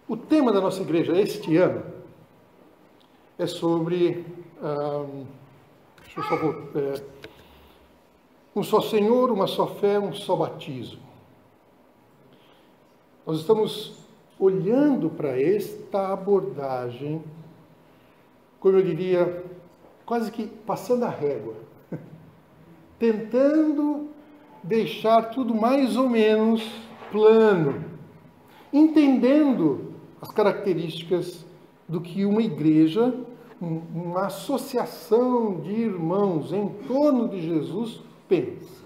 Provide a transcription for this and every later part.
O tema da nossa igreja este ano é sobre um só Senhor, uma só fé, um só batismo. Nós estamos olhando para esta abordagem, como eu diria, quase que passando a régua, tentando deixar tudo mais ou menos plano, entendendo as características do que uma igreja, uma associação de irmãos em torno de Jesus pensa.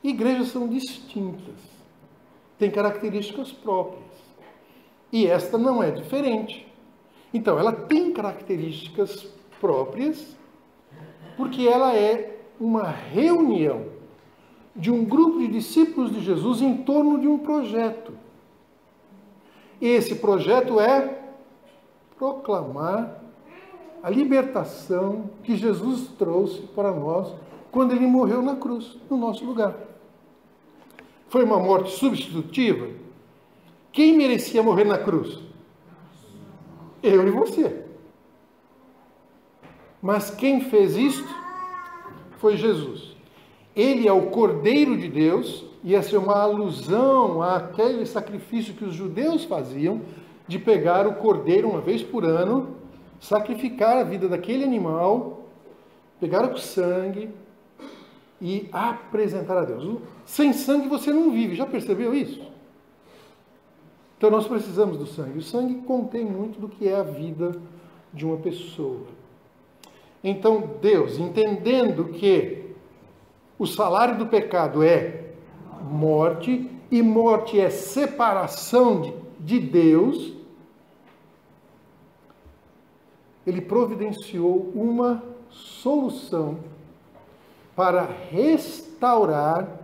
Igrejas são distintas, têm características próprias, e esta não é diferente. Então, ela tem características próprias, porque ela é uma reunião de um grupo de discípulos de Jesus em torno de um projeto. Esse projeto é proclamar a libertação que Jesus trouxe para nós quando ele morreu na cruz, no nosso lugar. Foi uma morte substitutiva? Quem merecia morrer na cruz? Eu e você. Mas quem fez isto foi Jesus. Ele é o Cordeiro de Deus, e essa é uma alusão àquele sacrifício que os judeus faziam, de pegar o cordeiro uma vez por ano, sacrificar a vida daquele animal, pegar o sangue e apresentar a Deus. Sem sangue você não vive, já percebeu isso? Então nós precisamos do sangue. O sangue contém muito do que é a vida de uma pessoa. Então Deus, entendendo que o salário do pecado é morte, e morte é separação de Deus, ele providenciou uma solução para restaurar,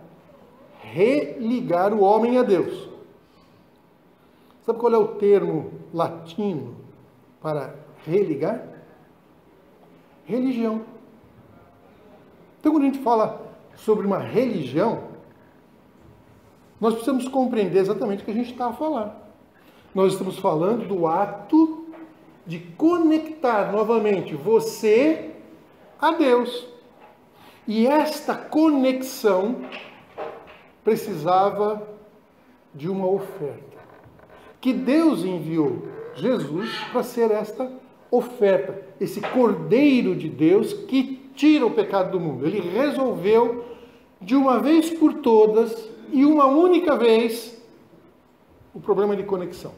religar o homem a Deus. Sabe qual é o termo latino para religar? Religião. Então, quando a gente fala sobre uma religião, nós precisamos compreender exatamente o que a gente está a falar. Nós estamos falando do ato de conectar novamente você a Deus. E esta conexão precisava de uma oferta, que Deus enviou Jesus para ser esta oferta, esse Cordeiro de Deus que tira o pecado do mundo. Ele resolveu, de uma vez por todas, e uma única vez, o problema de conexão.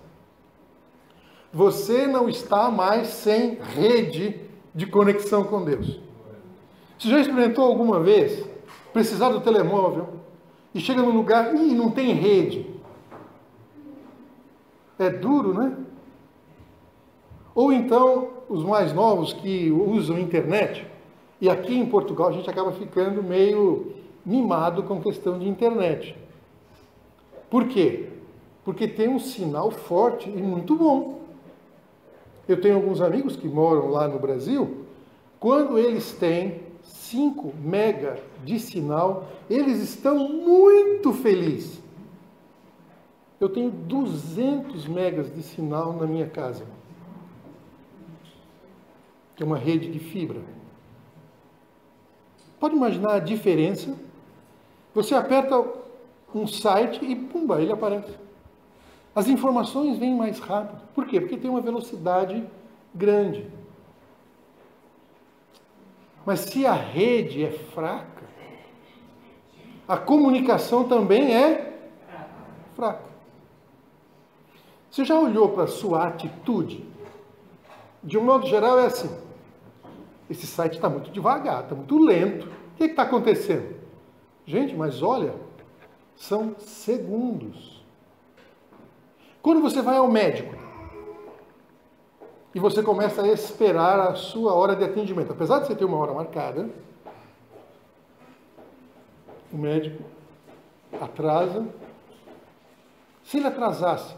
Você não está mais sem rede de conexão com Deus. Você já experimentou alguma vez precisar do telemóvel e chega num lugar e não tem rede? É duro, né? Ou então, os mais novos que usam internet, e aqui em Portugal a gente acaba ficando meio mimado com questão de internet. Por quê? Porque tem um sinal forte e muito bom. Eu tenho alguns amigos que moram lá no Brasil, quando eles têm 5 mega de sinal, eles estão muito felizes. Eu tenho 200 megas de sinal na minha casa, que é uma rede de fibra. Pode imaginar a diferença? Você aperta um site e pumba, ele aparece. As informações vêm mais rápido. Por quê? Porque tem uma velocidade grande. Mas se a rede é fraca, a comunicação também é fraca. Você já olhou para a sua atitude? De um modo geral é assim: esse site está muito devagar, está muito lento. O que está acontecendo? Gente, mas olha, são segundos. Quando você vai ao médico e você começa a esperar a sua hora de atendimento, apesar de você ter uma hora marcada, o médico atrasa. Se ele atrasasse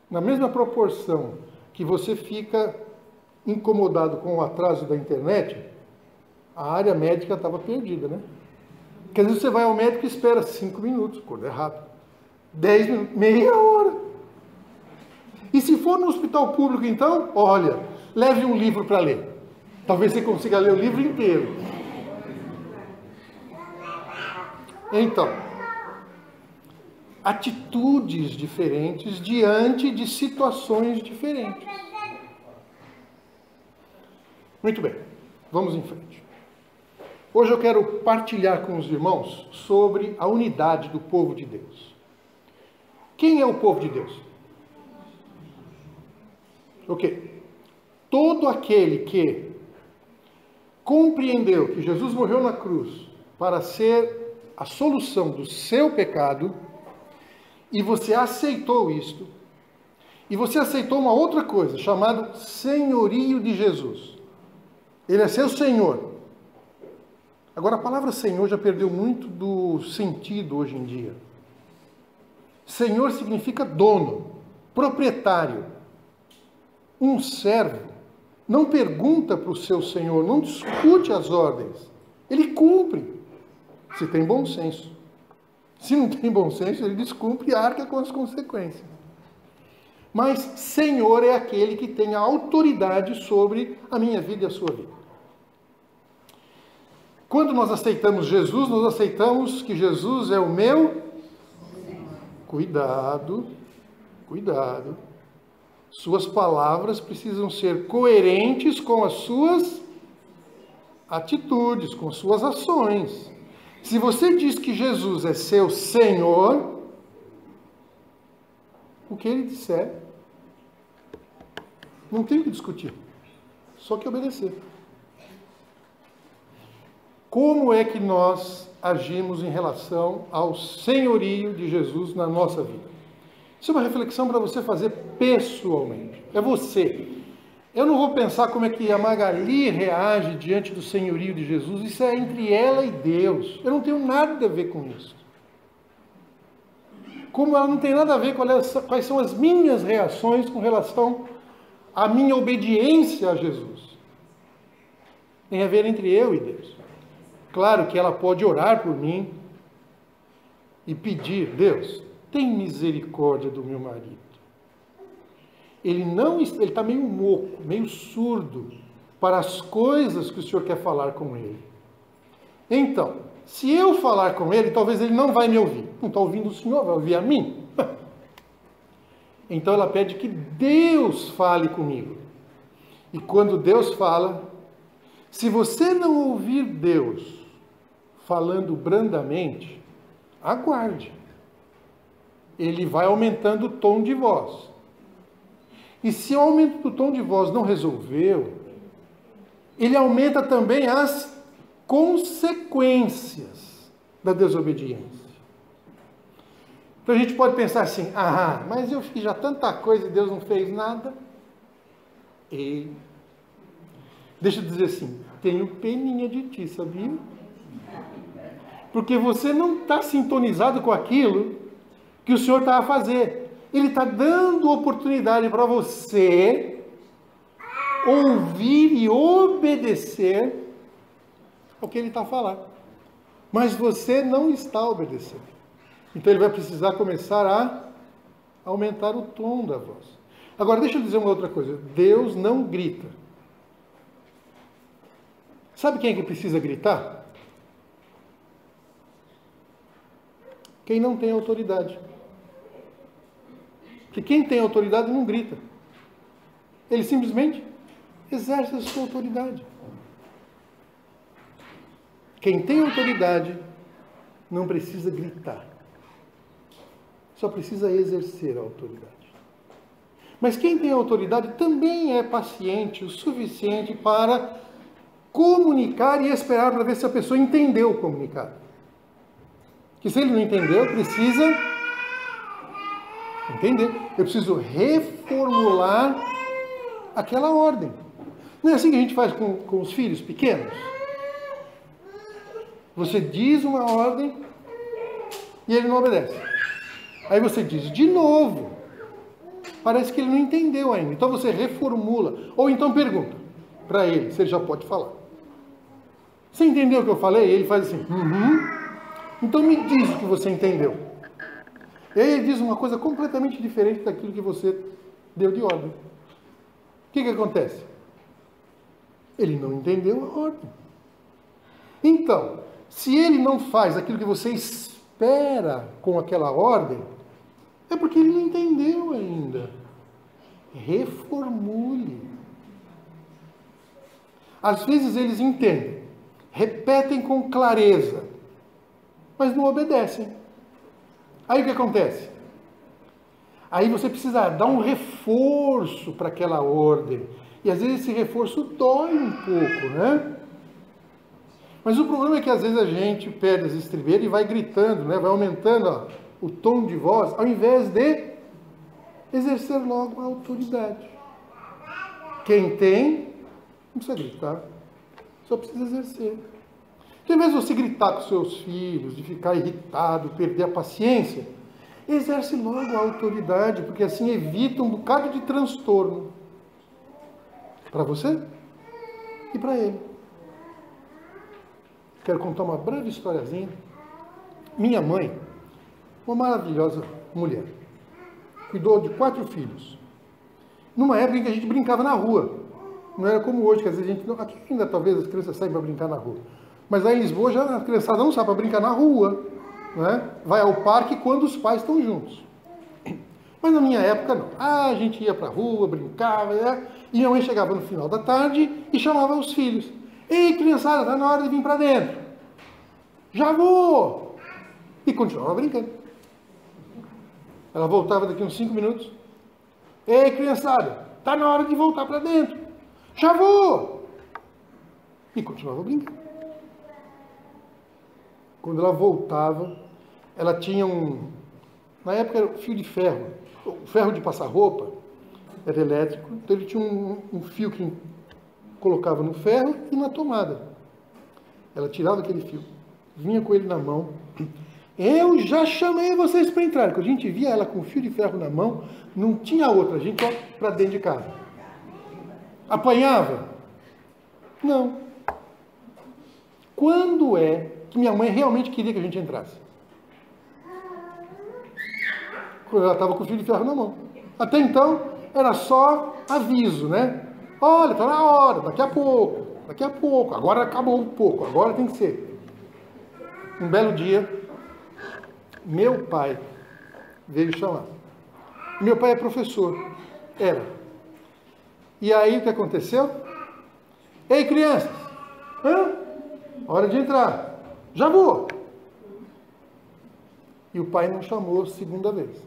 na mesma proporção que você fica incomodado com o atraso da internet, a área médica estava perdida, né? Porque às vezes você vai ao médico e espera 5 minutos, quando é rápido, 10 minutos, meia hora. E se for no hospital público, então, olha, leve um livro para ler. Talvez você consiga ler o livro inteiro. Então, atitudes diferentes diante de situações diferentes. Muito bem, vamos em frente. Hoje eu quero partilhar com os irmãos sobre a unidade do povo de Deus. Quem é o povo de Deus? Ok. Todo aquele que compreendeu que Jesus morreu na cruz para ser a solução do seu pecado, e você aceitou isto, e você aceitou uma outra coisa, chamado senhorio de Jesus. Ele é seu Senhor. Agora, a palavra Senhor já perdeu muito do sentido hoje em dia. Senhor significa dono, proprietário. Um servo não pergunta para o seu senhor, não discute as ordens. Ele cumpre, se tem bom senso. Se não tem bom senso, ele descumpre e arca com as consequências. Mas senhor é aquele que tem a autoridade sobre a minha vida e a sua vida. Quando nós aceitamos Jesus, nós aceitamos que Jesus é o meu... Cuidado, cuidado. Suas palavras precisam ser coerentes com as suas atitudes, com as suas ações. Se você diz que Jesus é seu Senhor, o que ele disser, não tem o que discutir, só que obedecer. Como é que nós agimos em relação ao senhorio de Jesus na nossa vida? Isso é uma reflexão para você fazer pessoalmente. É você. Eu não vou pensar como é que a Magali reage diante do senhorio de Jesus. Isso é entre ela e Deus. Eu não tenho nada a ver com isso. Como ela não tem nada a ver com quais são as minhas reações com relação à minha obediência a Jesus. Tem a ver entre eu e Deus. Claro que ela pode orar por mim e pedir, Deus, tem misericórdia do meu marido. Ele está meio moco, meio surdo para as coisas que o Senhor quer falar com ele. Então, se eu falar com ele, talvez ele não vai me ouvir. Não está ouvindo o Senhor, vai ouvir a mim. Então ela pede que Deus fale comigo. E quando Deus fala, se você não ouvir Deus falando brandamente, aguarde. Ele vai aumentando o tom de voz. E se o aumento do tom de voz não resolveu, ele aumenta também as consequências da desobediência. Então a gente pode pensar assim, mas eu fiz já tanta coisa e Deus não fez nada. E deixa eu dizer assim, tenho peninha de ti, sabia? Porque você não está sintonizado com aquilo que o Senhor está a fazer. Ele está dando oportunidade para você ouvir e obedecer ao que Ele está a falar. Mas você não está obedecendo. Então Ele vai precisar começar a aumentar o tom da voz. Agora, deixa eu dizer uma outra coisa. Deus não grita. Sabe quem é que precisa gritar? Quem não tem autoridade. Porque quem tem autoridade não grita. Ele simplesmente exerce a sua autoridade. Quem tem autoridade não precisa gritar. Só precisa exercer a autoridade. Mas quem tem autoridade também é paciente o suficiente para comunicar e esperar para ver se a pessoa entendeu o comunicado. Que se ele não entendeu, precisa entender. Eu preciso reformular aquela ordem. Não é assim que a gente faz com os filhos pequenos? Você diz uma ordem e ele não obedece. Aí você diz de novo. Parece que ele não entendeu ainda. Então você reformula. Ou então pergunta para ele se ele já pode falar. Você entendeu o que eu falei? Ele faz assim, Então me diz o que você entendeu. E aí ele diz uma coisa completamente diferente daquilo que você deu de ordem. O que acontece? Ele não entendeu a ordem. Então, se ele não faz aquilo que você espera com aquela ordem, é porque ele não entendeu ainda. Reformule. Às vezes eles entendem, repetem com clareza, mas não obedecem. Aí o que acontece? Aí você precisa dar um reforço para aquela ordem. E às vezes esse reforço dói um pouco, né? Mas o problema é que às vezes a gente perde as estribeiras e vai gritando, né? Vai aumentando o tom de voz, ao invés de exercer logo a autoridade. Quem tem, não precisa gritar, só precisa exercer. Então, ao invés de você gritar com seus filhos, de ficar irritado, perder a paciência, exerce logo a autoridade, porque assim evita um bocado de transtorno. Para você e para ele. Quero contar uma breve historiazinha. Minha mãe, uma maravilhosa mulher, cuidou de 4 filhos. Numa época em que a gente brincava na rua. Não era como hoje, que às vezes a gente... Aqui ainda talvez as crianças saem para brincar na rua. Mas lá em Lisboa já a criançada não sabe para brincar na rua. Né? Vai ao parque quando os pais estão juntos. Mas na minha época não. A gente ia para a rua, brincava, né? E minha mãe chegava no final da tarde e chamava os filhos. Ei, criançada, está na hora de vir para dentro. Já vou! E continuava brincando. Ela voltava daqui uns 5 minutos. Ei, criançada, está na hora de voltar para dentro. Já vou! E continuava brincando. Quando ela voltava, ela tinha na época era fio de ferro, o ferro de passar roupa era elétrico, então ele tinha um fio que colocava no ferro e na tomada. Ela tirava aquele fio, vinha com ele na mão. Eu já chamei vocês para entrar. Quando a gente via ela com o fio de ferro na mão, não tinha outra, a gente ia para dentro de casa. Apanhava? Não. Quando é que minha mãe realmente queria que a gente entrasse? Quando ela estava com o fio de ferro na mão. Até então, era só aviso, né? Olha, está na hora, daqui a pouco, agora acabou um pouco, agora tem que ser. Um belo dia, meu pai veio chamar. Meu pai é professor, era. E aí o que aconteceu? Ei, crianças, hora de entrar, já vou. E o pai não chamou a segunda vez.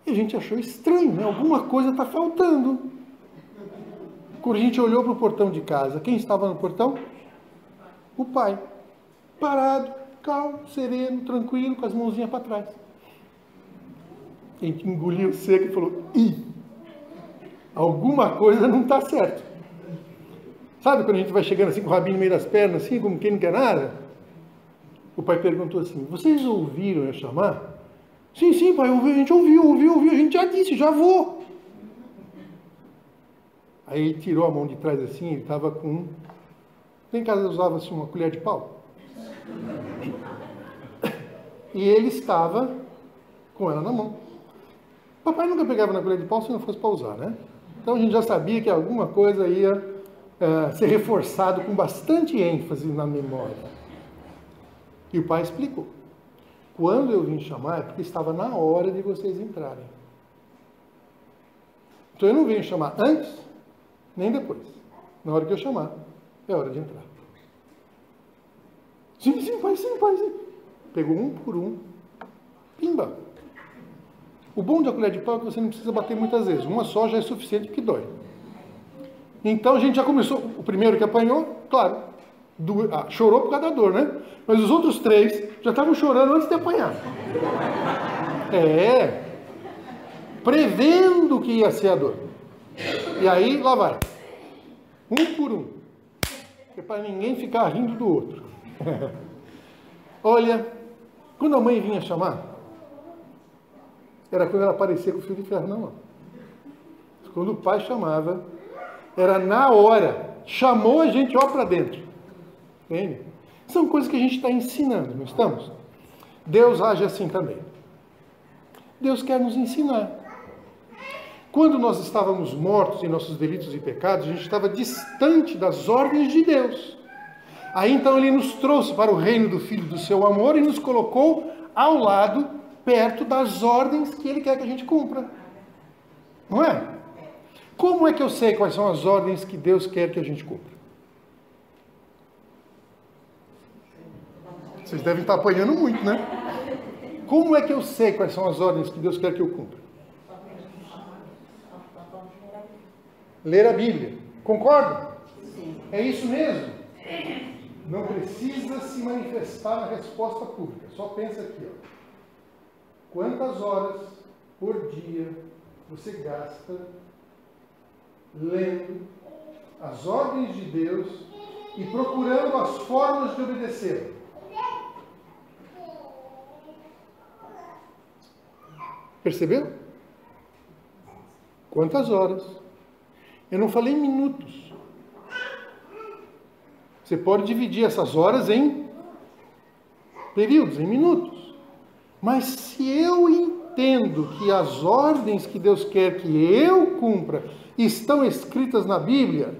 E a gente achou estranho, né? Alguma coisa está faltando. Quando a gente olhou para o portão de casa, quem estava no portão? O pai. Parado, calmo, sereno, tranquilo, com as mãozinhas para trás. A gente engoliu seco e falou, alguma coisa não está certo. Sabe quando a gente vai chegando assim com o rabinho no meio das pernas, assim, como quem não quer nada? O pai perguntou assim, vocês ouviram eu chamar? Sim, pai, a gente ouviu, a gente já disse, já vou. Aí ele tirou a mão de trás assim, ele estava com... Lá em casa usava assim uma colher de pau. E ele estava com ela na mão. Papai nunca pegava na colher de pau se não fosse para usar, né? Então a gente já sabia que alguma coisa ia ser reforçado com bastante ênfase na memória. E o pai explicou. Quando eu vim chamar é porque estava na hora de vocês entrarem. Então eu não venho chamar antes, nem depois. Na hora que eu chamar, é hora de entrar. Sim, pai. Pegou um por um. Pimba. O bom da colher de pau é que você não precisa bater muitas vezes. Uma só já é suficiente porque dói. Então a gente já começou. O primeiro que apanhou, claro, chorou por causa da dor, né? Mas os outros 3 já estavam chorando antes de apanhar. Prevendo que ia ser a dor. E aí, lá vai. Um por um. É para ninguém ficar rindo do outro. Olha, quando a mãe vinha chamar, era quando ela aparecia com o fio de ferro na mão. Quando o pai chamava, era na hora. Chamou a gente, ó, para dentro. Entende? São coisas que a gente está ensinando, não estamos? Deus age assim também. Deus quer nos ensinar. Quando nós estávamos mortos em nossos delitos e pecados, a gente estava distante das ordens de Deus. Aí então ele nos trouxe para o reino do Filho do seu amor e nos colocou ao lado, perto das ordens que ele quer que a gente cumpra. Não é? Como é que eu sei quais são as ordens que Deus quer que a gente cumpra? Vocês devem estar apanhando muito, né? Como é que eu sei quais são as ordens que Deus quer que eu cumpra? Ler a Bíblia. Concordam? Sim. É isso mesmo? Não precisa se manifestar na resposta pública. Só pensa aqui, ó. Quantas horas por dia você gasta lendo as ordens de Deus e procurando as formas de obedecer? Percebeu? Quantas horas? Eu não falei minutos. Você pode dividir essas horas em períodos, em minutos. Mas se eu entendo que as ordens que Deus quer que eu cumpra estão escritas na Bíblia,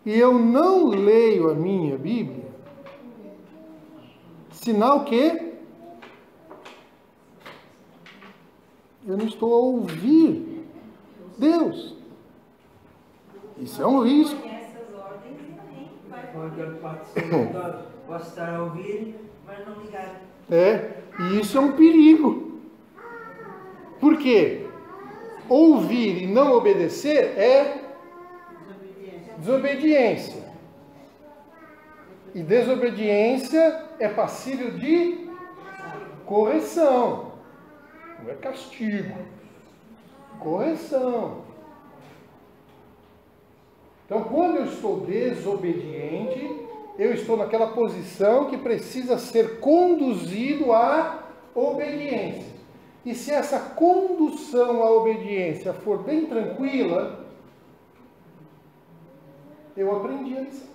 e eu não leio a minha Bíblia, sinal que eu não estou a ouvir Deus. Isso é um risco. Posso estar a ouvir, mas não ligar. E isso é um perigo. Por quê? Ouvir e não obedecer é desobediência. E desobediência é passível de correção. Não é castigo. Correção. Então, quando eu estou desobediente, eu estou naquela posição que precisa ser conduzido à obediência. E se essa condução à obediência for bem tranquila, eu aprendi a lição.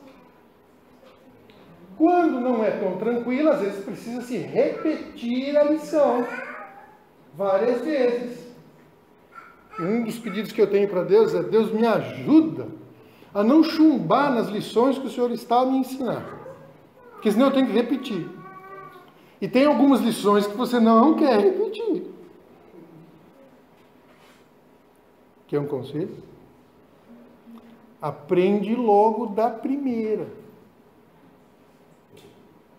Quando não é tão tranquila, às vezes precisa se repetir a lição várias vezes. E um dos pedidos que eu tenho para Deus é: Deus, me ajuda a não chumbar nas lições que o Senhor está a me ensinar. Porque senão eu tenho que repetir. E tem algumas lições que você não quer repetir. Quer um conselho? Aprende logo da primeira.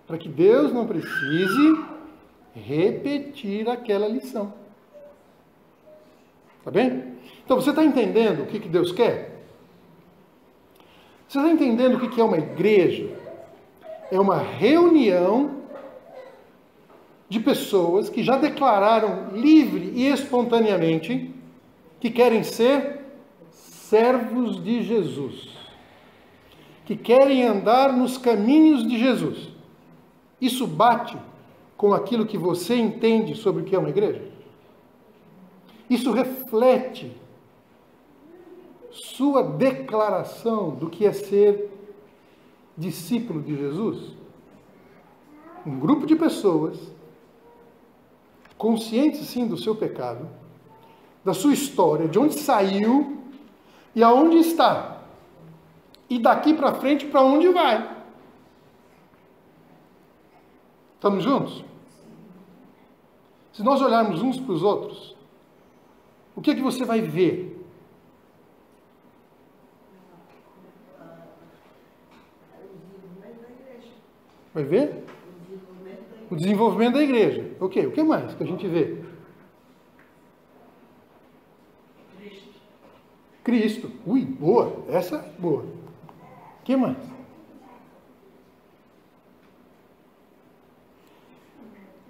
Para que Deus não precise repetir aquela lição. Tá bem? Então você está entendendo o que Deus quer? Você está entendendo o que é uma igreja? É uma reunião de pessoas que já declararam livre e espontaneamente que querem ser servos de Jesus, que querem andar nos caminhos de Jesus. Isso bate com aquilo que você entende sobre o que é uma igreja? Isso reflete sua declaração do que é ser discípulo de Jesus? Um grupo de pessoas conscientes sim do seu pecado, da sua história, de onde saiu e aonde está, e daqui para frente para onde vai. Estamos juntos? Se nós olharmos uns para os outros, o que é que você vai ver? Vai ver? O desenvolvimento da igreja. Ok, o que mais que a gente vê? Cristo. Ui, boa. Essa é boa. O que mais?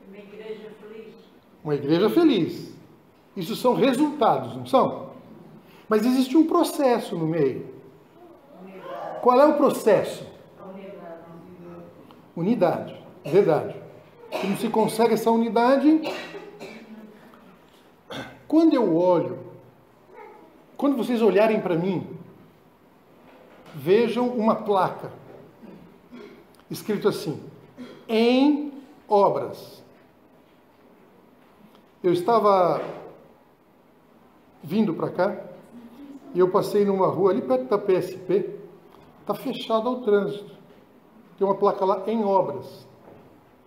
Uma igreja feliz. Uma igreja feliz. Isso são resultados, não são? Mas existe um processo no meio. Qual é o processo? Unidade. Verdade. Como se consegue essa unidade? Quando eu olho, quando vocês olharem para mim, vejam uma placa escrito assim: em obras. Eu estava vindo para cá e eu passei numa rua ali perto da PSP, está fechada ao trânsito. Tem uma placa lá, em obras.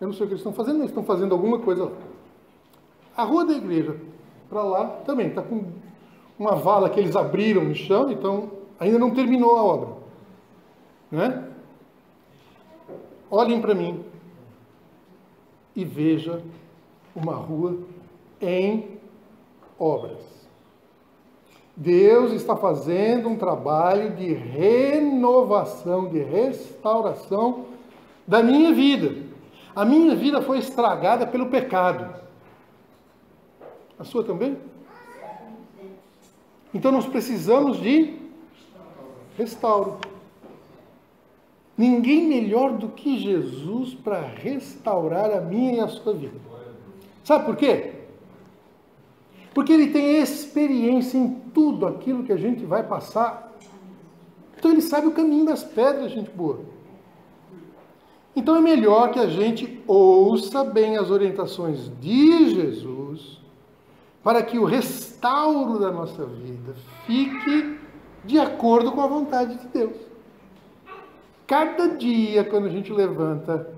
Eu não sei o que eles estão fazendo, mas estão fazendo alguma coisa lá. A rua da igreja, para lá, também está com uma vala que eles abriram no chão, então ainda não terminou a obra. Né? Olhem para mim e veja uma rua em obras. Deus está fazendo um trabalho de renovação, de restauração da minha vida. A minha vida foi estragada pelo pecado. A sua também? Então nós precisamos de restauro. Ninguém melhor do que Jesus para restaurar a minha e a sua vida. Sabe por quê? Porque ele tem experiência em tudo aquilo que a gente vai passar. Então ele sabe o caminho das pedras, gente boa. Então é melhor que a gente ouça bem as orientações de Jesus, para que o restauro da nossa vida fique de acordo com a vontade de Deus. Cada dia, quando a gente levanta,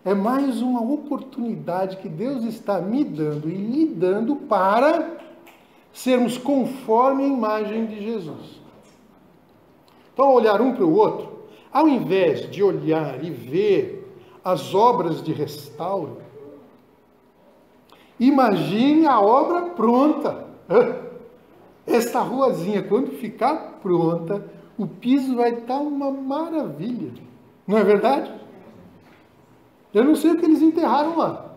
é mais uma oportunidade que Deus está me dando e lhe dando para sermos conforme a imagem de Jesus. Então, ao olhar um para o outro, ao invés de olhar e ver as obras de restauro, imagine a obra pronta. Esta ruazinha, quando ficar pronta, o piso vai estar uma maravilha. Não é verdade? Eu não sei o que eles enterraram lá.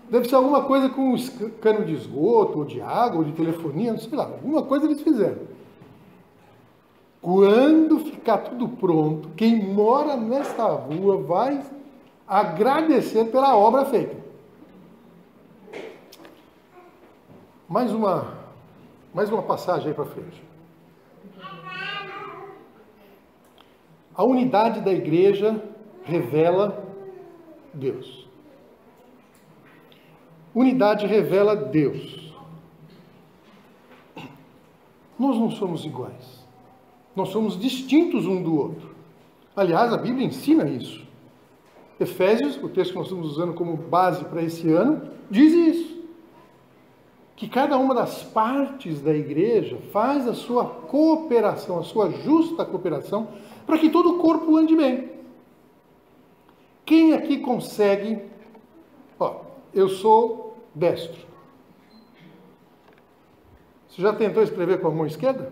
Deve ser alguma coisa com cano de esgoto, ou de água, ou de telefonia, não sei lá. Alguma coisa eles fizeram. Quando ficar tudo pronto, quem mora nesta rua vai agradecer pela obra feita. Mais uma passagem aí para frente. A unidade da igreja revela Deus. Unidade revela Deus. Nós não somos iguais. Nós somos distintos um do outro. Aliás, a Bíblia ensina isso. Efésios, o texto que nós estamos usando como base para esse ano, diz isso. Que cada uma das partes da igreja faz a sua cooperação, a sua justa cooperação, para que todo o corpo ande bem. Quem aqui consegue... eu sou destro. Você já tentou escrever com a mão esquerda?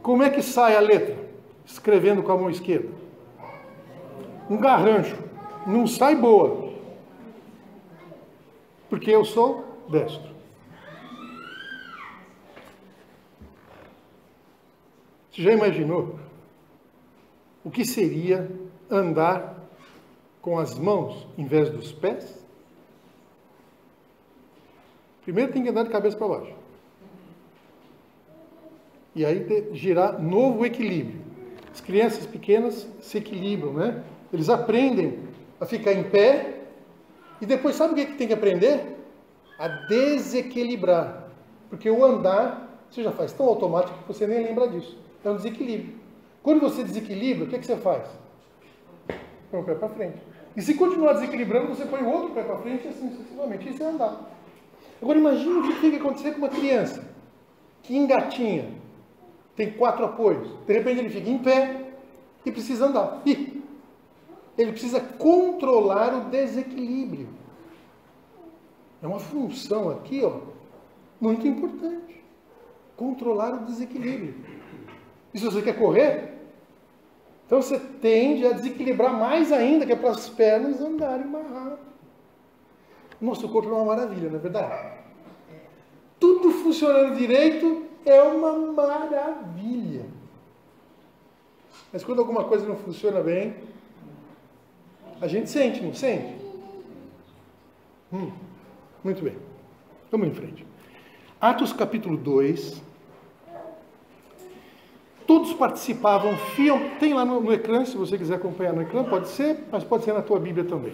Como é que sai a letra? Escrevendo com a mão esquerda. Um garrancho. Não sai boa. Porque eu sou destro. Você já imaginou o que seria andar com as mãos em vez dos pés? Primeiro tem que andar de cabeça para baixo. E aí girar novo equilíbrio. As crianças pequenas se equilibram, né? Eles aprendem a ficar em pé e depois sabe o que tem que aprender? A desequilibrar. Porque o andar você já faz tão automático que você nem lembra disso. É um desequilíbrio. Quando você desequilibra, o que você faz? Põe o pé para frente. E se continuar desequilibrando, você põe o outro pé para frente e assim sucessivamente. Isso é andar. Agora imagine o que tem que acontecer com uma criança que engatinha, tem 4 apoios. De repente ele fica em pé e precisa andar. E ele precisa controlar o desequilíbrio. É uma função aqui, muito importante. Controlar o desequilíbrio. E se você quer correr, então você tende a desequilibrar mais ainda, que é para as pernas andarem mais rápido. O nosso corpo é uma maravilha, não é verdade? Tudo funcionando direito é uma maravilha. Mas quando alguma coisa não funciona bem, a gente sente, não sente? Muito bem. Vamos em frente. Atos capítulo 2. Todos participavam fielmente. Tem lá no ecrã, se você quiser acompanhar no ecrã, pode ser, mas pode ser na tua Bíblia também.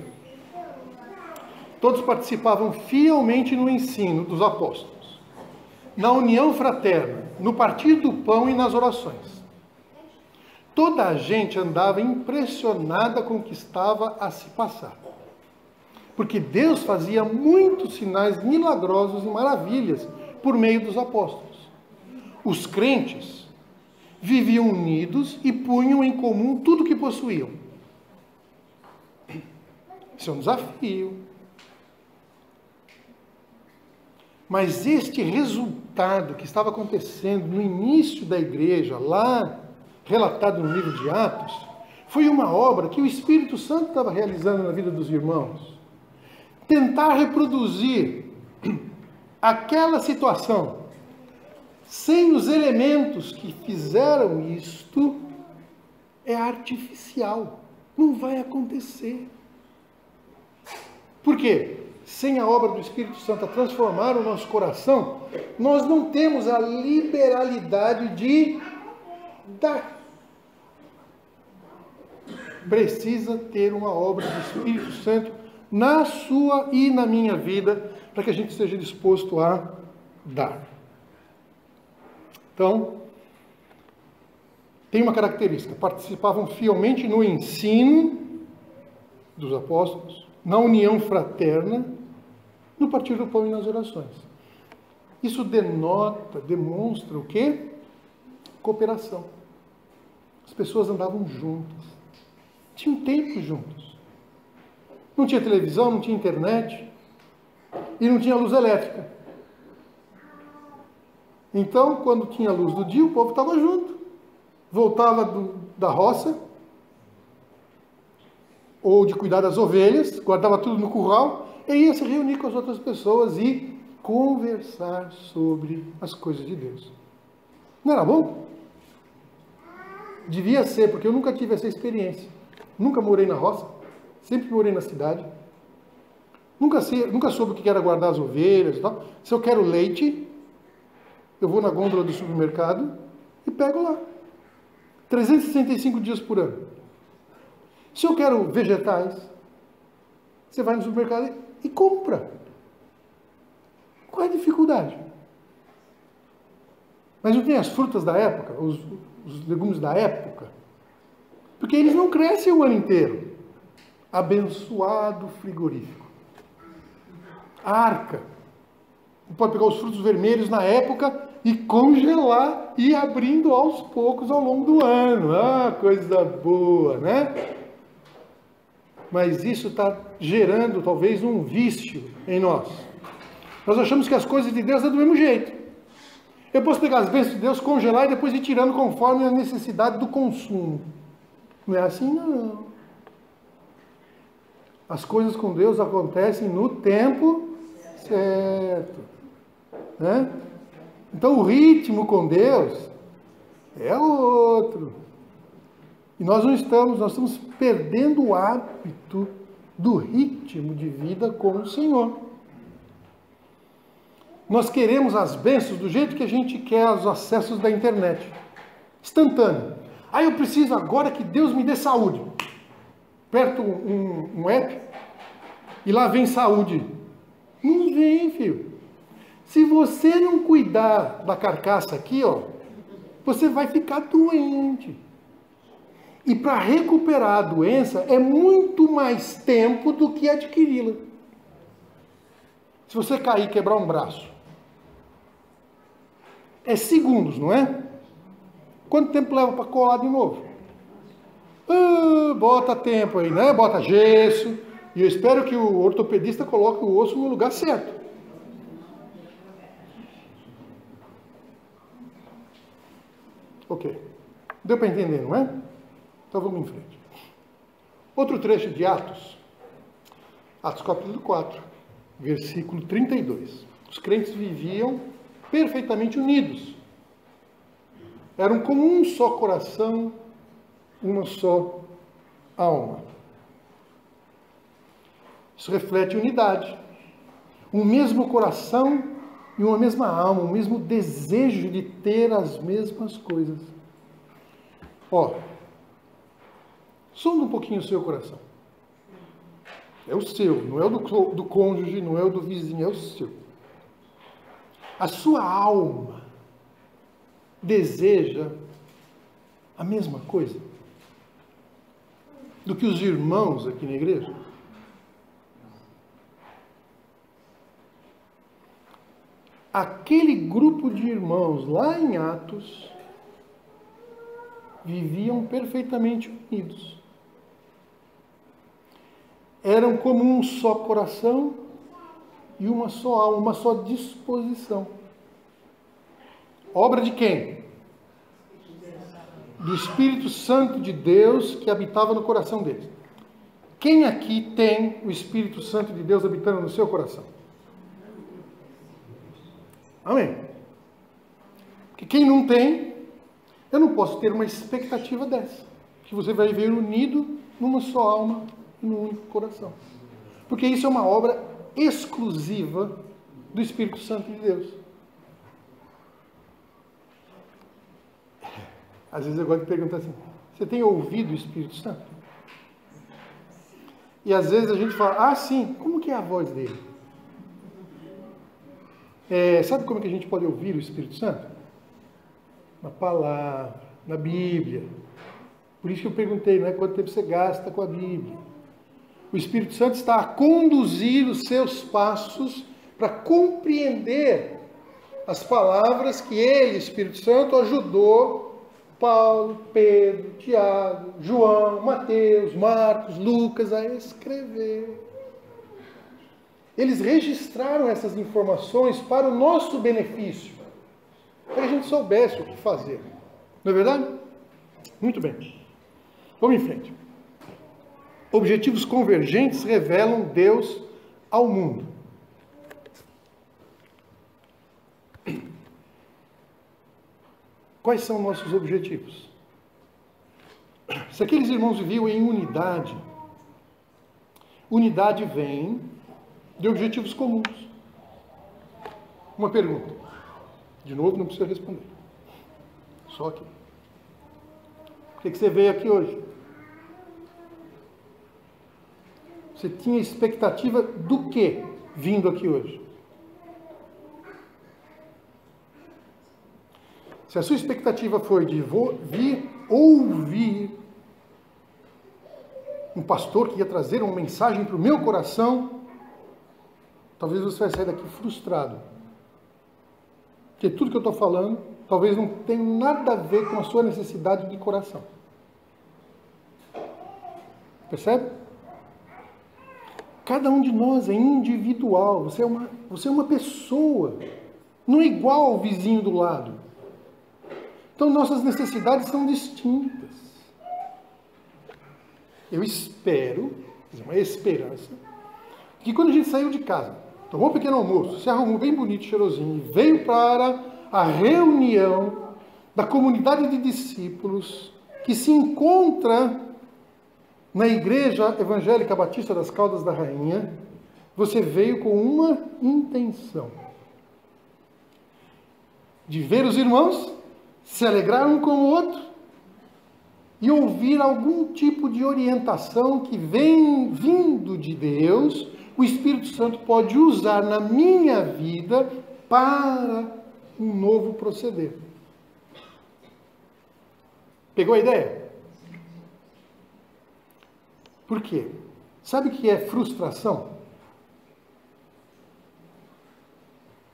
Todos participavam fielmente no ensino dos apóstolos, na união fraterna, no partir do pão e nas orações. Toda a gente andava impressionada com o que estava a se passar. Porque Deus fazia muitos sinais milagrosos e maravilhas por meio dos apóstolos. Os crentes viviam unidos e punham em comum tudo o que possuíam. Isso é um desafio. Mas este resultado que estava acontecendo no início da igreja, lá relatado no livro de Atos, foi uma obra que o Espírito Santo estava realizando na vida dos irmãos. Tentar reproduzir aquela situação sem os elementos que fizeram isto é artificial. Não vai acontecer. Por quê? Sem a obra do Espírito Santo a transformar o nosso coração, nós não temos a liberalidade de dar. Precisa ter uma obra do Espírito Santo na sua e na minha vida, para que a gente esteja disposto a dar. Então, tem uma característica: participavam fielmente no ensino dos apóstolos, na união fraterna, no partir do pão e nas orações. Isso demonstra o quê? Cooperação. As pessoas andavam juntas, tinham tempo juntos. Não tinha televisão, não tinha internet e não tinha luz elétrica. Então, quando tinha luz do dia, o povo estava junto. Voltava da roça, ou de cuidar das ovelhas, guardava tudo no curral, e ia se reunir com as outras pessoas e conversar sobre as coisas de Deus. Não era bom? Devia ser, porque eu nunca tive essa experiência. Nunca morei na roça, sempre morei na cidade. Nunca soube o que era guardar as ovelhas e tal. Se eu quero leite, eu vou na gôndola do supermercado e pego lá. 365 dias por ano. Se eu quero vegetais, você vai no supermercado e compra. Qual é a dificuldade? Mas não tem as frutas da época, os legumes da época? Porque eles não crescem o ano inteiro. Abençoado frigorífico. A arca. Você pode pegar os frutos vermelhos na época e congelar e ir abrindo aos poucos ao longo do ano. Ah, coisa boa, né? Mas isso está gerando talvez um vício em nós. Nós achamos que as coisas de Deus é do mesmo jeito. Eu posso pegar as bênçãos de Deus, congelar e depois ir tirando conforme a necessidade do consumo. Não é assim, não. As coisas com Deus acontecem no tempo certo. Né? Então o ritmo com Deus é outro. E nós estamos perdendo o hábito do ritmo de vida com o Senhor. Nós queremos as bênçãos do jeito que a gente quer os acessos da internet. Instantâneo. Aí eu preciso agora que Deus me dê saúde. Aperto um app e lá vem saúde. Não vem, filho. Se você não cuidar da carcaça aqui, ó, você vai ficar doente. E para recuperar a doença é muito mais tempo do que adquiri-la. Se você cair e quebrar um braço, é segundos, não é? Quanto tempo leva para colar de novo? Bota tempo aí, né? Bota gesso. E eu espero que o ortopedista coloque o osso no lugar certo. Ok. Deu para entender, não é? Então vamos em frente. Outro trecho de Atos. Atos capítulo 4, versículo 32. Os crentes viviam perfeitamente unidos. Eram como um só coração, uma só alma. Isso reflete unidade. Um mesmo coração e uma mesma alma, um mesmo desejo de ter as mesmas coisas. Ó, sonda um pouquinho o seu coração. É o seu, não é o do cônjuge, não é o do vizinho, é o seu. A sua alma deseja a mesma coisa do que os irmãos aqui na igreja? Aquele grupo de irmãos lá em Atos viviam perfeitamente unidos. Eram como um só coração e uma só alma, uma só disposição. Obra de quem? Do Espírito Santo de Deus que habitava no coração deles. Quem aqui tem o Espírito Santo de Deus habitando no seu coração? Amém. Porque quem não tem, eu não posso ter uma expectativa dessa. Que você vai ver unido numa só alma e num único coração. Porque isso é uma obra exclusiva do Espírito Santo de Deus. Às vezes eu gosto de perguntar assim, você tem ouvido o Espírito Santo? E às vezes a gente fala, sim, como que é a voz dele? Sabe como é que a gente pode ouvir o Espírito Santo? Na palavra, na Bíblia. Por isso que eu perguntei, quanto tempo você gasta com a Bíblia? O Espírito Santo está a conduzir os seus passos para compreender as palavras que ele, Espírito Santo, ajudou Paulo, Pedro, Tiago, João, Mateus, Marcos, Lucas a escrever. Eles registraram essas informações para o nosso benefício, para que a gente soubesse o que fazer. Não é verdade? Muito bem. Vamos em frente. Objetivos convergentes revelam Deus ao mundo. Quais são nossos objetivos? Se aqueles irmãos viviam em unidade, unidade vem de objetivos comuns. Uma pergunta. De novo, não precisa responder. Só aqui. Por que você veio aqui hoje? Você tinha expectativa do quê vindo aqui hoje? Se a sua expectativa foi de vir ouvir um pastor que ia trazer uma mensagem para o meu coração, talvez você vai sair daqui frustrado. Porque tudo que eu estou falando, talvez não tenha nada a ver com a sua necessidade de coração. Percebe? Cada um de nós é individual. Você é uma pessoa, não é igual ao vizinho do lado. Então, nossas necessidades são distintas. Eu espero, uma esperança, que quando a gente saiu de casa, tomou um pequeno almoço, se arrumou bem bonito, cheirosinho, e veio para a reunião da comunidade de discípulos que se encontra na Igreja Evangélica Batista das Caldas da Rainha, você veio com uma intenção de ver os irmãos, se alegrar um com o outro e ouvir algum tipo de orientação que vem vindo de Deus, o Espírito Santo pode usar na minha vida para um novo proceder. Pegou a ideia? Por quê? Sabe o que é frustração?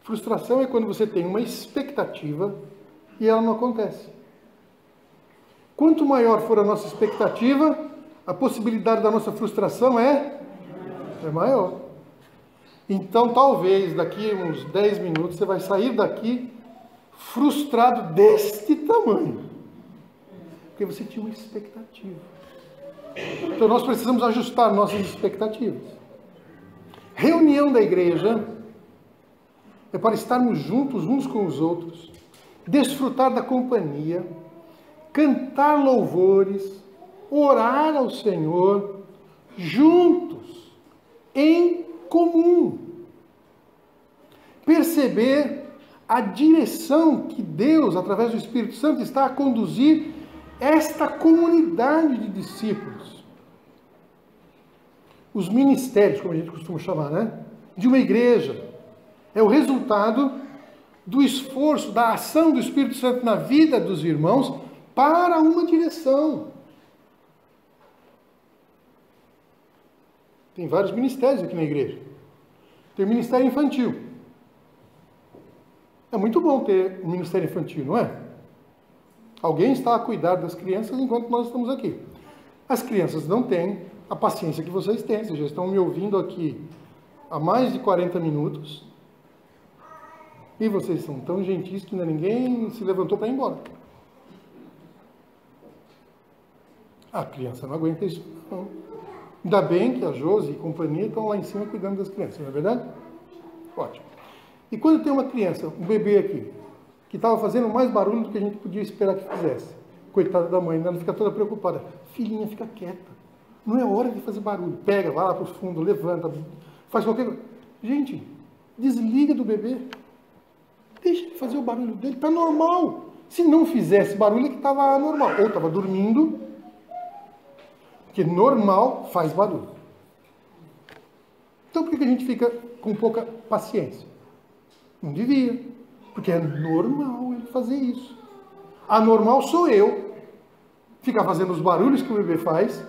Frustração é quando você tem uma expectativa e ela não acontece. Quanto maior for a nossa expectativa, a possibilidade da nossa frustração é maior. Então, talvez, daqui uns 10 minutos, você vai sair daqui frustrado deste tamanho. Porque você tinha uma expectativa. Então, nós precisamos ajustar nossas expectativas. Reunião da igreja é para estarmos juntos uns com os outros, desfrutar da companhia, cantar louvores, orar ao Senhor, juntos, em comum. Perceber a direção que Deus, através do Espírito Santo, está a conduzir esta comunidade de discípulos. Os ministérios, como a gente costuma chamar, de uma igreja, é o resultado do esforço, da ação do Espírito Santo na vida dos irmãos para uma direção. Tem vários ministérios aqui na igreja. Tem o ministério infantil. É muito bom ter um ministério infantil, não é? Alguém está a cuidar das crianças enquanto nós estamos aqui. As crianças não têm a paciência que vocês têm. Vocês já estão me ouvindo aqui há mais de 40 minutos. E vocês são tão gentis que ainda ninguém se levantou para ir embora. A criança não aguenta isso, não. Ainda bem que a Josi e companhia estão lá em cima cuidando das crianças, não é verdade? Ótimo. E quando tem uma criança, um bebê aqui, que estava fazendo mais barulho do que a gente podia esperar que fizesse. Coitada da mãe, ela fica toda preocupada. Filhinha, fica quieta. Não é hora de fazer barulho. Pega, vai lá para o fundo, levanta, faz qualquer coisa. Gente, desliga do bebê. Deixa ele fazer o barulho dele, está normal. Se não fizesse barulho, é que estava anormal. Ou estava dormindo, porque normal faz barulho. Então por que a gente fica com pouca paciência? Não devia. Porque é normal ele fazer isso. Anormal sou eu ficar fazendo os barulhos que o bebê faz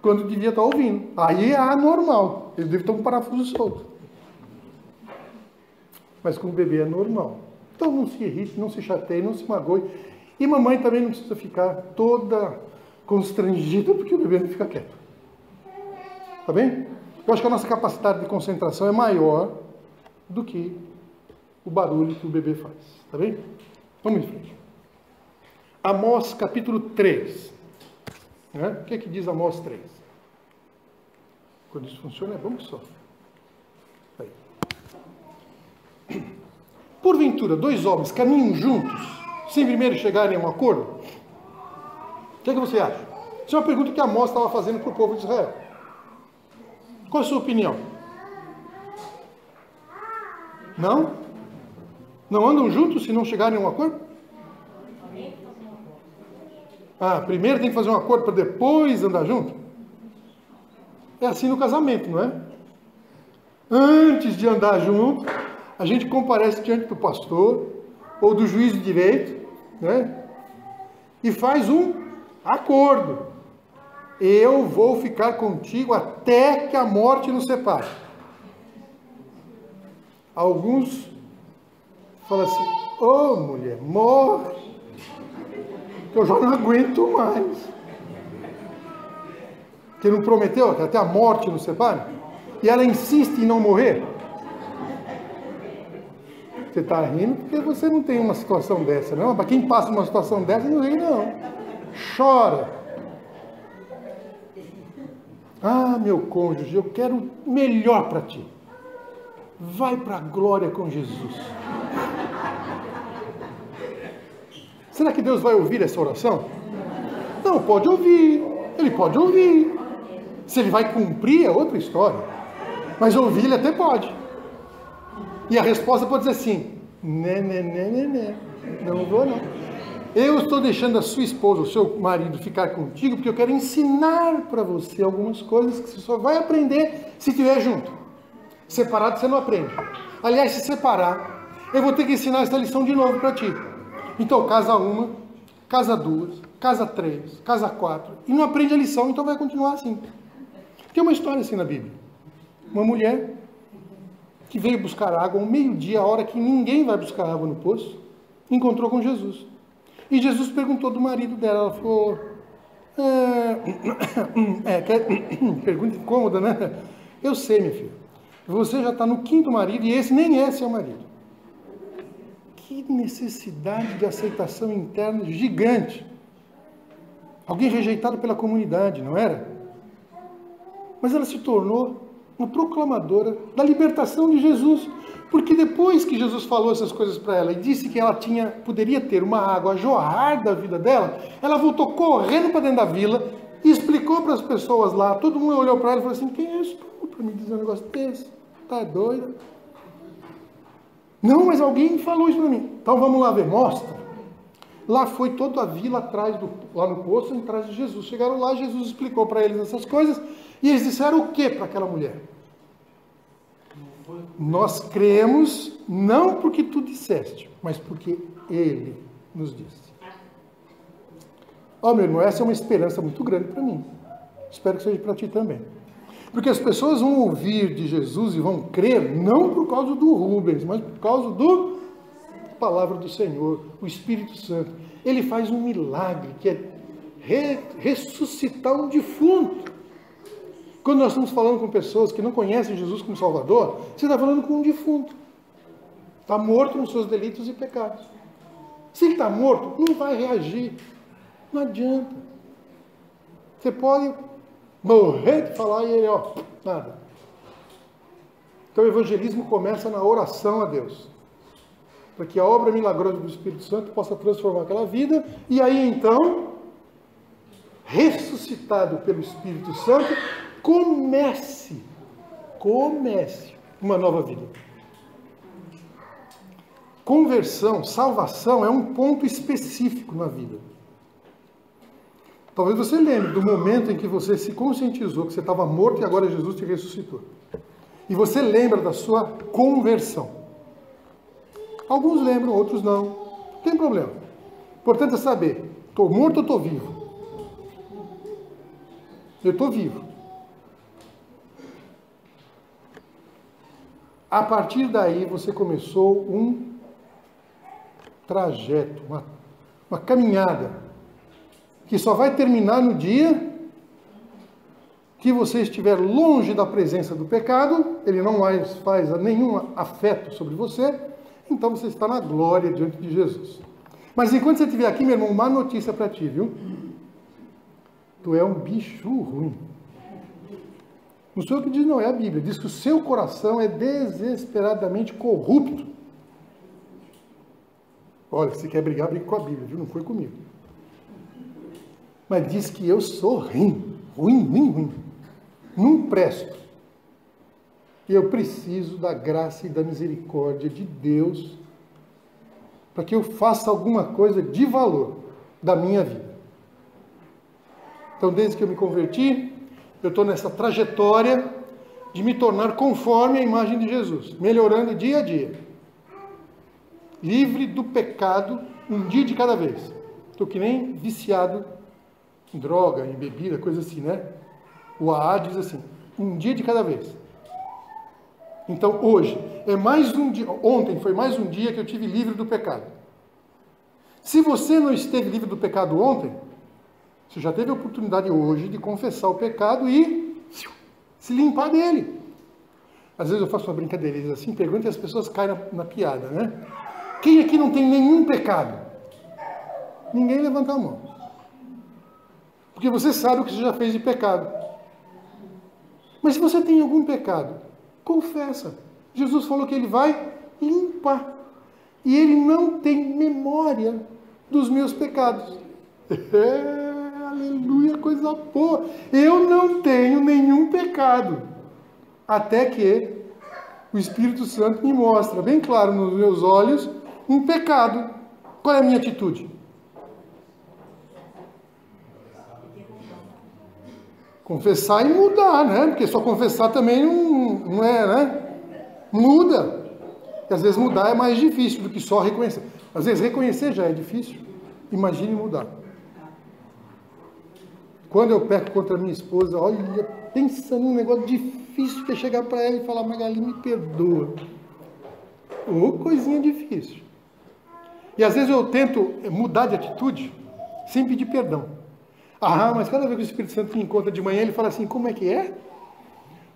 quando devia estar ouvindo. Aí é anormal. Ele deve estar com um parafuso solto. Mas com o bebê é normal. Então não se irrite, não se chateie, não se magoe. E mamãe também não precisa ficar toda constrangida porque o bebê não fica quieto. Tá bem? Eu acho que a nossa capacidade de concentração é maior do que o barulho que o bebê faz. Tá bem? Vamos em frente. Amós capítulo 3. Né? O que é que diz Amós 3? Quando isso funciona é bom que só. Aí. Porventura, dois homens caminham juntos, sem primeiro chegarem a um acordo? O que é que você acha? Isso é uma pergunta que Amós estava fazendo para o povo de Israel. Qual a sua opinião? Não? Não andam juntos se não chegarem a um acordo? Ah, primeiro tem que fazer um acordo para depois andar junto? É assim no casamento, não é? Antes de andar junto, a gente comparece diante do pastor ou do juiz de direito, né? E faz um acordo. Eu vou ficar contigo até que a morte nos separe. Alguns falam assim: ô mulher, morre, que eu já não aguento mais. Que não prometeu que até a morte nos separe? E ela insiste em não morrer? Você está rindo porque você não tem uma situação dessa, não? Para quem passa uma situação dessa, não ri, não. Chora. Ah, meu cônjuge, eu quero o melhor para ti. Vai para a glória com Jesus. Será que Deus vai ouvir essa oração? Não, pode ouvir. Ele pode ouvir. Se ele vai cumprir é outra história. Mas ouvir ele até pode. E a resposta pode dizer assim: né. Não vou não. Eu estou deixando a sua esposa, o seu marido ficar contigo porque eu quero ensinar para você algumas coisas que você só vai aprender se estiver junto. Separado você não aprende. Aliás, se separar, eu vou ter que ensinar essa lição de novo para ti. Então, casa uma, casa duas, casa três, casa quatro, e não aprende a lição, então vai continuar assim. Tem uma história assim na Bíblia. Uma mulher que veio buscar água ao meio-dia, a hora que ninguém vai buscar água no poço, encontrou com Jesus. E Jesus perguntou do marido dela. Ela falou: pergunta incômoda, né? Eu sei, minha filha. Você já está no 5º marido e esse nem é seu marido. Que necessidade de aceitação interna gigante. Alguém rejeitado pela comunidade, não era? Mas ela se tornou uma proclamadora da libertação de Jesus. Porque depois que Jesus falou essas coisas para ela e disse que ela poderia ter uma água a jorrar da vida dela, ela voltou correndo para dentro da vila e explicou para as pessoas lá. Todo mundo olhou para ela e falou assim: quem és tu para me dizer um negócio desse? Tá doida? Não, mas alguém falou isso para mim. Então vamos lá ver, mostra. Lá foi toda a vila atrás lá no poço, atrás de Jesus. Chegaram lá, Jesus explicou para eles essas coisas e eles disseram o que para aquela mulher? Não foi Nós cremos não porque tu disseste, mas porque Ele nos disse. Ó, meu irmão, essa é uma esperança muito grande para mim. Espero que seja para ti também. Porque as pessoas vão ouvir de Jesus e vão crer, não por causa do Rubens, mas por causa da palavra do Senhor, o Espírito Santo. Ele faz um milagre, que é ressuscitar um defunto. Quando nós estamos falando com pessoas que não conhecem Jesus como Salvador, você está falando com um defunto. Está morto nos seus delitos e pecados. Se ele está morto, não vai reagir. Não adianta. Você pode morrer de falar e ele, ó, nada. Então o evangelismo começa na oração a Deus. Para que a obra milagrosa do Espírito Santo possa transformar aquela vida. E aí então, ressuscitado pelo Espírito Santo, comece uma nova vida. Conversão, salvação é um ponto específico na vida. Talvez você lembre do momento em que você se conscientizou que você estava morto e agora Jesus te ressuscitou. E você lembra da sua conversão. Alguns lembram, outros não. Não tem problema. O importante é saber, estou morto ou estou vivo? Eu estou vivo. A partir daí você começou um trajeto, uma caminhada, que só vai terminar no dia que você estiver longe da presença do pecado, ele não mais faz nenhum afeto sobre você, então você está na glória diante de Jesus. Mas enquanto você estiver aqui, meu irmão, má notícia para ti, viu? Tu é um bicho ruim. Não sou eu que diz, não, é a Bíblia. Diz que o seu coração é desesperadamente corrupto. Olha, se quer brigar, brigue com a Bíblia, viu? Não foi comigo. Mas diz que eu sou ruim. Não presto. E eu preciso da graça e da misericórdia de Deus para que eu faça alguma coisa de valor da minha vida. Então, desde que eu me converti, eu estou nessa trajetória de me tornar conforme a imagem de Jesus, melhorando dia a dia. Livre do pecado, um dia de cada vez. Estou que nem viciado em droga, em bebida, coisa assim, né? O AA diz assim, um dia de cada vez. Então hoje, é mais um dia, ontem foi mais um dia que eu tive livre do pecado. Se você não esteve livre do pecado ontem, você já teve a oportunidade hoje de confessar o pecado e se limpar dele. Às vezes eu faço uma brincadeira assim, pergunto e as pessoas caem na piada, né? Quem aqui não tem nenhum pecado? Ninguém levanta a mão. Porque você sabe o que você já fez de pecado. Mas se você tem algum pecado, confessa. Jesus falou que ele vai limpar. E ele não tem memória dos meus pecados. Aleluia, coisa boa. Eu não tenho nenhum pecado. Até que o Espírito Santo me mostra bem claro nos meus olhos um pecado. Qual é a minha atitude? Confessar e mudar, né? Porque só confessar também não é, né? Muda. E às vezes mudar é mais difícil do que só reconhecer. Às vezes reconhecer já é difícil. Imagine mudar. Quando eu peco contra minha esposa, olha, pensa num negócio difícil que é chegar para ela e falar, Magali, me perdoa. Coisinha difícil. E às vezes eu tento mudar de atitude sem pedir perdão. Mas cada vez que o Espírito Santo me encontra de manhã, ele fala assim, como é que é?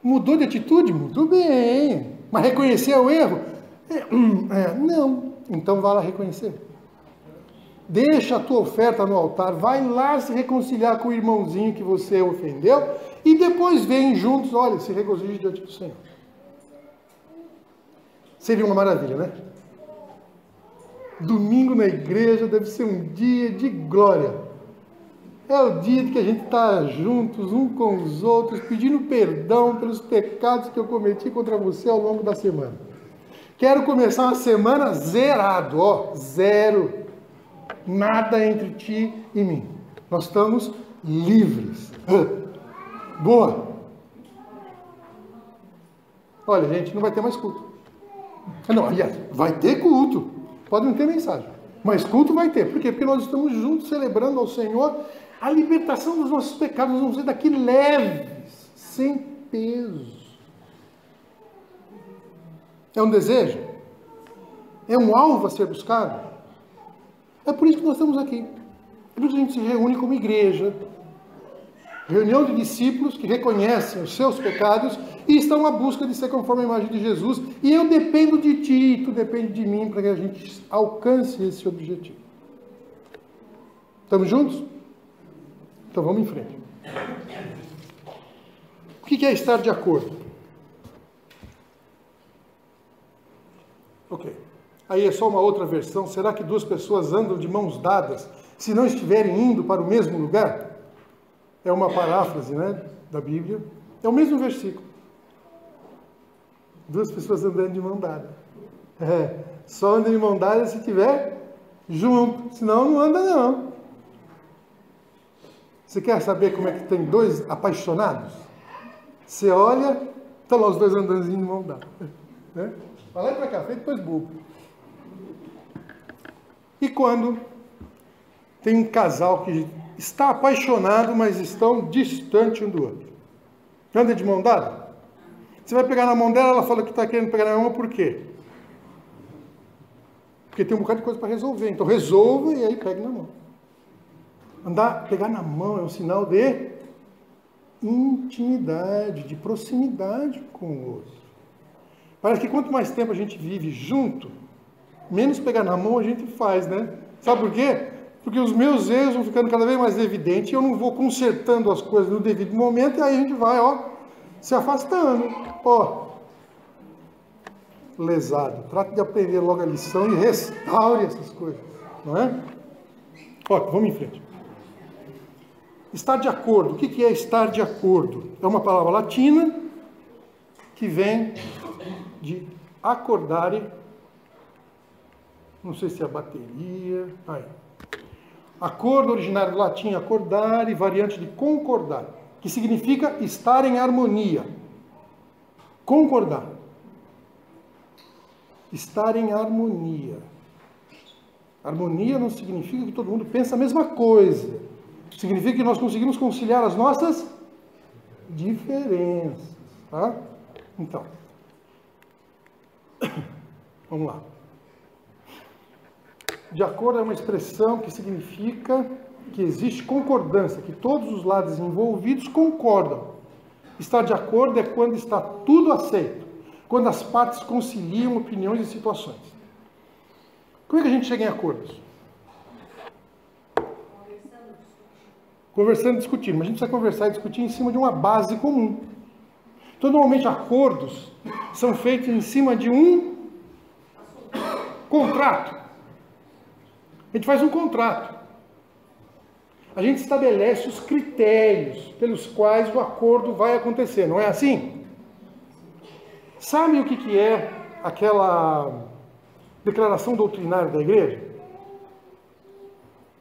Mudou de atitude? Muito bem. Mas reconhecer o erro? Não. Então vá lá reconhecer. Deixa a tua oferta no altar, vai lá se reconciliar com o irmãozinho que você ofendeu e depois vem juntos, olha, se regozije diante do Senhor. Seria uma maravilha, né? Domingo na igreja deve ser um dia de glória. É o dia que a gente está juntos, uns com os outros, pedindo perdão pelos pecados que eu cometi contra você ao longo da semana. Quero começar uma semana zerado, zero. Nada entre ti e mim. Nós estamos livres. Boa! Olha, gente, não vai ter mais culto. Não, aliás, vai ter culto. Pode não ter mensagem. Mas culto vai ter. Por quê? Porque nós estamos juntos celebrando ao Senhor a libertação dos nossos pecados. Nós vamos sair daqui leves, sem peso. É um desejo? É um alvo a ser buscado? É por isso que nós estamos aqui. É por isso que a gente se reúne como igreja. Reunião de discípulos que reconhecem os seus pecados e estão à busca de ser conforme a imagem de Jesus. E eu dependo de ti, tu depende de mim para que a gente alcance esse objetivo. Estamos juntos? Então vamos em frente. O que é estar de acordo? Ok. Aí é só uma outra versão. Será que duas pessoas andam de mãos dadas se não estiverem indo para o mesmo lugar? É uma paráfrase, né, da Bíblia. É o mesmo versículo. Duas pessoas andando de mão dada. Só anda de mão dada se estiver junto. Senão não anda não. Você quer saber como é que tem dois apaixonados? Você olha, estão lá os dois andando de mão dada. Né? Vai lá e para cá, feito depois burro. E quando tem um casal que está apaixonado, mas estão distantes um do outro. Anda de mão dada? Você vai pegar na mão dela, ela fala que está querendo pegar na mão, por quê? Porque tem um bocado de coisa para resolver. Então resolva e aí pegue na mão. Pegar na mão é um sinal de intimidade, de proximidade com o outro. Parece que quanto mais tempo a gente vive junto, menos pegar na mão a gente faz, né? Sabe por quê? Porque os meus erros vão ficando cada vez mais evidentes e eu não vou consertando as coisas no devido momento e aí a gente vai, se afastando. Lesado. Trate de aprender logo a lição e restaure essas coisas, não é? Vamos em frente. Estar de acordo. O que é estar de acordo? É uma palavra latina que vem de acordare. Não sei se é a bateria. Acordo, originário do latim, acordare, variante de concordar, que significa estar em harmonia. Concordar. Estar em harmonia. Harmonia não significa que todo mundo pensa a mesma coisa. Significa que nós conseguimos conciliar as nossas diferenças. Tá? Então, vamos lá. De acordo é uma expressão que significa que existe concordância, que todos os lados envolvidos concordam. Estar de acordo é quando está tudo aceito, quando as partes conciliam opiniões e situações. Como é que a gente chega em acordos? Conversando e discutindo. Mas a gente precisa conversar e discutir em cima de uma base comum. Então, normalmente, acordos são feitos em cima de um contrato. A gente faz um contrato. A gente estabelece os critérios pelos quais o acordo vai acontecer, não é assim? Sabe o que é aquela declaração doutrinária da igreja?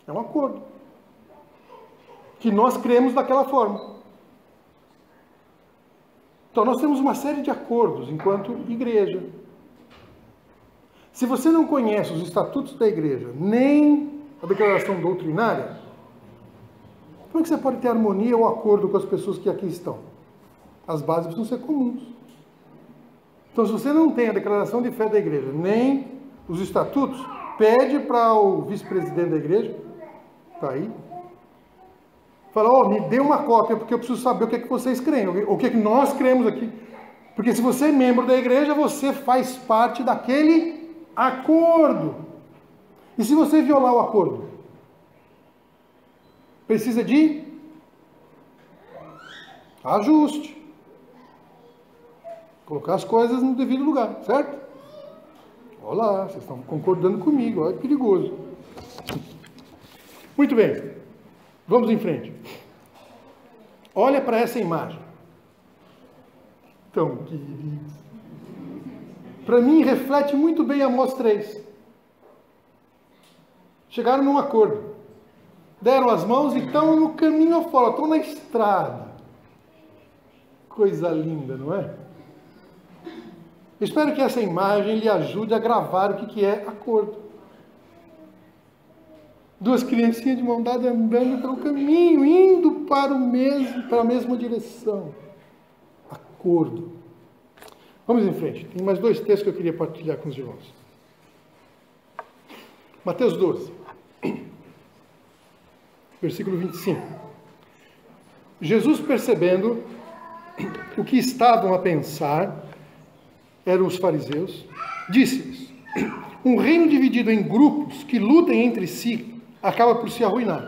É um acordo. Que nós cremos daquela forma. Então nós temos uma série de acordos enquanto igreja. Se você não conhece os estatutos da igreja, nem a declaração doutrinária, como é que você pode ter harmonia ou acordo com as pessoas que aqui estão? As bases precisam ser comuns. Então, se você não tem a declaração de fé da igreja, nem os estatutos, pede para o vice-presidente da igreja, está aí, fala, me dê uma cópia, porque eu preciso saber o que é que vocês creem, o que é que nós cremos aqui. Porque se você é membro da igreja, você faz parte daquele acordo. E se você violar o acordo? Precisa de ajuste. Colocar as coisas no devido lugar, certo? Olha lá, vocês estão concordando comigo, olha que perigoso. Muito bem, vamos em frente. Olha para essa imagem. Então, queridos. Para mim, reflete muito bem Amós 3. Chegaram num acordo. Deram as mãos e estão no caminho afora, estão na estrada. Coisa linda, não é? Eu espero que essa imagem lhe ajude a gravar o que é acordo. Duas criancinhas de mão dada andando pelo caminho, indo para a mesma direção. Acordo. Vamos em frente. Tem mais dois textos que eu queria partilhar com os irmãos. Mateus 12, versículo 25. Jesus, percebendo o que estavam a pensar, eram os fariseus, disse-lhes: um reino dividido em grupos que lutem entre si acaba por se arruinar.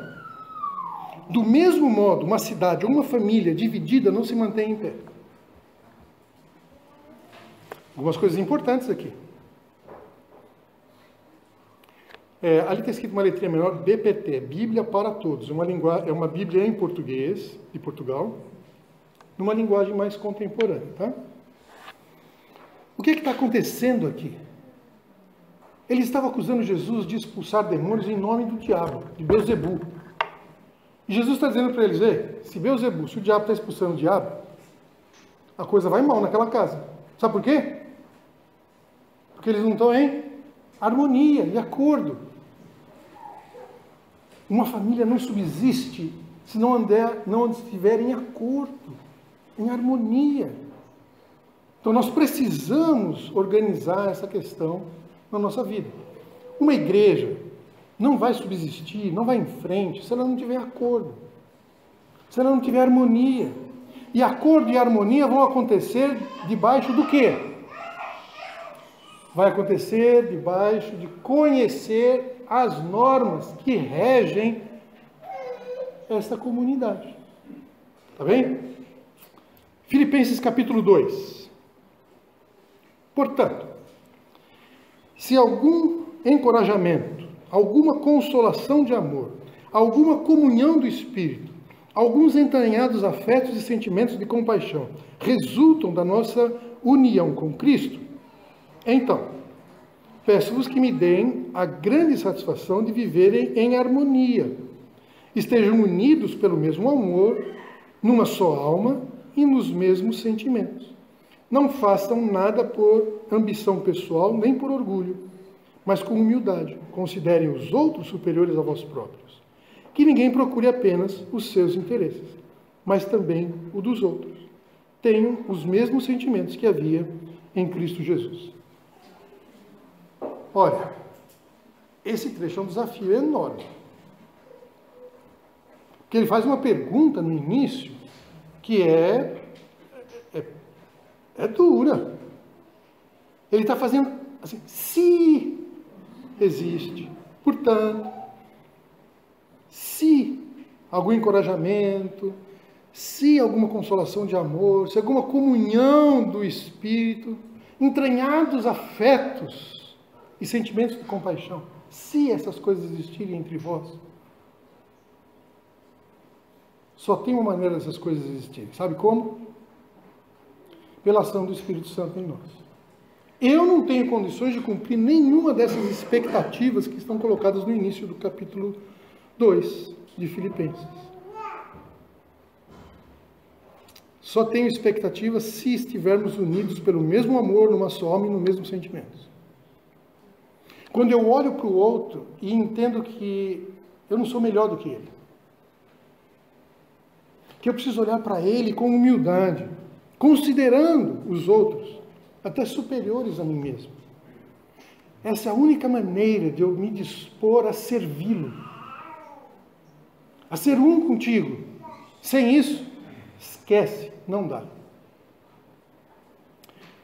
Do mesmo modo, uma cidade ou uma família dividida não se mantém em pé. Algumas coisas importantes aqui. Ali está escrito uma letrinha menor, BPT, Bíblia para Todos. É uma Bíblia em português, de Portugal, numa linguagem mais contemporânea. Tá? O que está acontecendo aqui? Ele estava acusando Jesus de expulsar demônios em nome do diabo, de Beelzebu. E Jesus está dizendo para eles: se Beelzebu, se o diabo está expulsando o diabo, a coisa vai mal naquela casa. Sabe por quê? Porque eles não estão em harmonia e acordo. Uma família não subsiste se não estiver em acordo, em harmonia. Então nós precisamos organizar essa questão na nossa vida. Uma igreja não vai subsistir, não vai em frente, se ela não tiver acordo, se ela não tiver harmonia. E acordo e harmonia vão acontecer debaixo do quê? Vai acontecer debaixo de conhecer as normas que regem esta comunidade. Tá bem? Filipenses capítulo 2. Portanto, se algum encorajamento, alguma consolação de amor, alguma comunhão do Espírito, alguns entranhados afetos e sentimentos de compaixão resultam da nossa união com Cristo, então, peço-vos que me deem a grande satisfação de viverem em harmonia, estejam unidos pelo mesmo amor, numa só alma e nos mesmos sentimentos. Não façam nada por ambição pessoal, nem por orgulho, mas com humildade. Considerem os outros superiores a vós próprios. Que ninguém procure apenas os seus interesses, mas também o dos outros. Tenham os mesmos sentimentos que havia em Cristo Jesus. Olha, esse trecho é um desafio enorme. Porque ele faz uma pergunta no início que é dura. Ele está fazendo assim: se existe, portanto, se algum encorajamento, se alguma consolação de amor, se alguma comunhão do Espírito, entranhados afetos e sentimentos de compaixão, se essas coisas existirem entre vós, só tem uma maneira dessas coisas existirem. Sabe como? Pela ação do Espírito Santo em nós. Eu não tenho condições de cumprir nenhuma dessas expectativas que estão colocadas no início do capítulo 2 de Filipenses. Só tenho expectativas se estivermos unidos pelo mesmo amor, numa só alma e no mesmo sentimento. Quando eu olho para o outro e entendo que eu não sou melhor do que ele, que eu preciso olhar para ele com humildade, considerando os outros até superiores a mim mesmo. Essa é a única maneira de eu me dispor a servi-lo, a ser um contigo. Sem isso, esquece, não dá.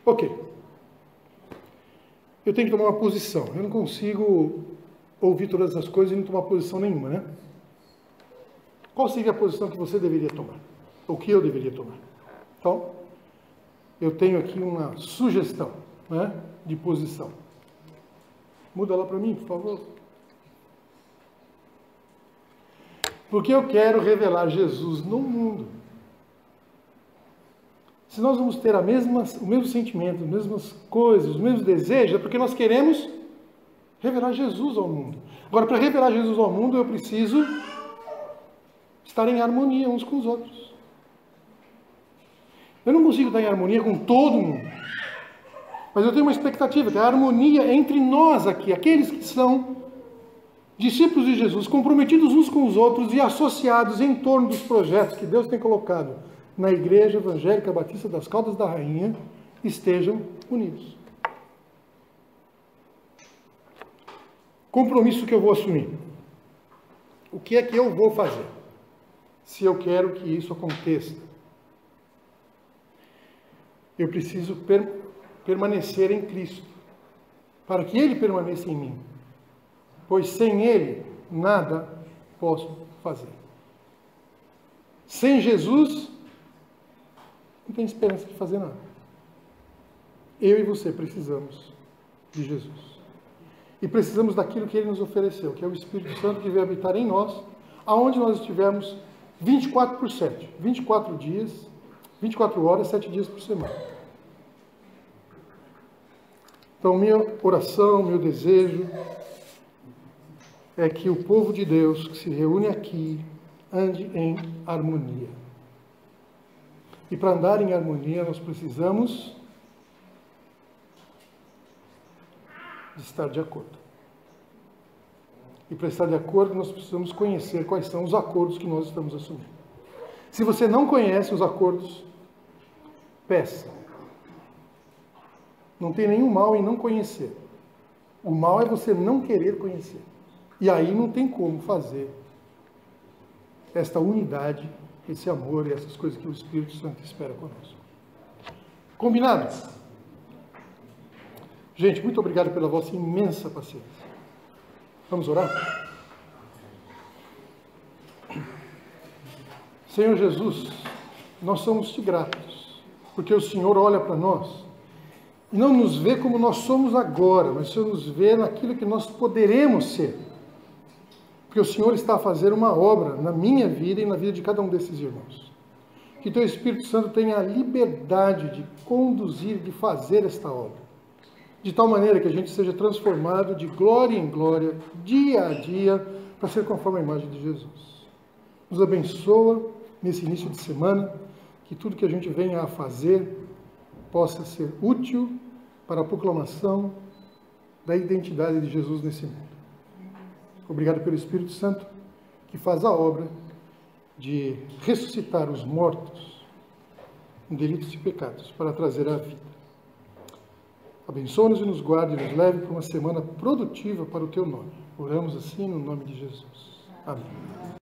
Ok. Eu tenho que tomar uma posição. Eu não consigo ouvir todas as coisas e não tomar posição nenhuma, né? Qual seria a posição que você deveria tomar? Ou que eu deveria tomar? Então, eu tenho aqui uma sugestão, né, de posição. Muda lá para mim, por favor. Porque eu quero revelar Jesus no mundo. Se nós vamos ter o mesmo sentimento, as mesmas coisas, os mesmos desejos, é porque nós queremos revelar Jesus ao mundo. Agora, para revelar Jesus ao mundo, eu preciso estar em harmonia uns com os outros. Eu não consigo estar em harmonia com todo mundo. Mas eu tenho uma expectativa, que é a harmonia entre nós aqui, aqueles que são discípulos de Jesus, comprometidos uns com os outros e associados em torno dos projetos que Deus tem colocado na Igreja Evangélica Batista das Caldas da Rainha, estejam unidos. Compromisso que eu vou assumir. O que é que eu vou fazer? Se eu quero que isso aconteça. Eu preciso permanecer em Cristo, para que Ele permaneça em mim. Pois sem Ele, nada posso fazer. Sem Jesus, não tem esperança de fazer nada. Eu e você precisamos de Jesus. E precisamos daquilo que Ele nos ofereceu, que é o Espírito Santo que veio habitar em nós, aonde nós estivermos 24/7, 24 dias, 24 horas, 7 dias por semana. Então, minha oração, meu desejo é que o povo de Deus que se reúne aqui ande em harmonia. E para andar em harmonia, nós precisamos de estar de acordo. E para estar de acordo, nós precisamos conhecer quais são os acordos que nós estamos assumindo. Se você não conhece os acordos, peça. Não tem nenhum mal em não conhecer. O mal é você não querer conhecer. E aí não tem como fazer esta unidade, esse amor e essas coisas que o Espírito Santo espera conosco. Combinado? Gente, muito obrigado pela vossa imensa paciência. Vamos orar? Senhor Jesus, nós somos te gratos, porque o Senhor olha para nós e não nos vê como nós somos agora, mas o Senhor nos vê naquilo que nós poderemos ser. Porque o Senhor está a fazer uma obra na minha vida e na vida de cada um desses irmãos. Que Teu Espírito Santo tenha a liberdade de conduzir, de fazer esta obra. De tal maneira que a gente seja transformado de glória em glória, dia a dia, para ser conforme a imagem de Jesus. Nos abençoa nesse início de semana, que tudo que a gente venha a fazer possa ser útil para a proclamação da identidade de Jesus nesse mundo. Obrigado pelo Espírito Santo, que faz a obra de ressuscitar os mortos em delitos e pecados, para trazer a vida. Abençoa-nos e nos guarde e nos leve para uma semana produtiva para o Teu nome. Oramos assim no nome de Jesus. Amém.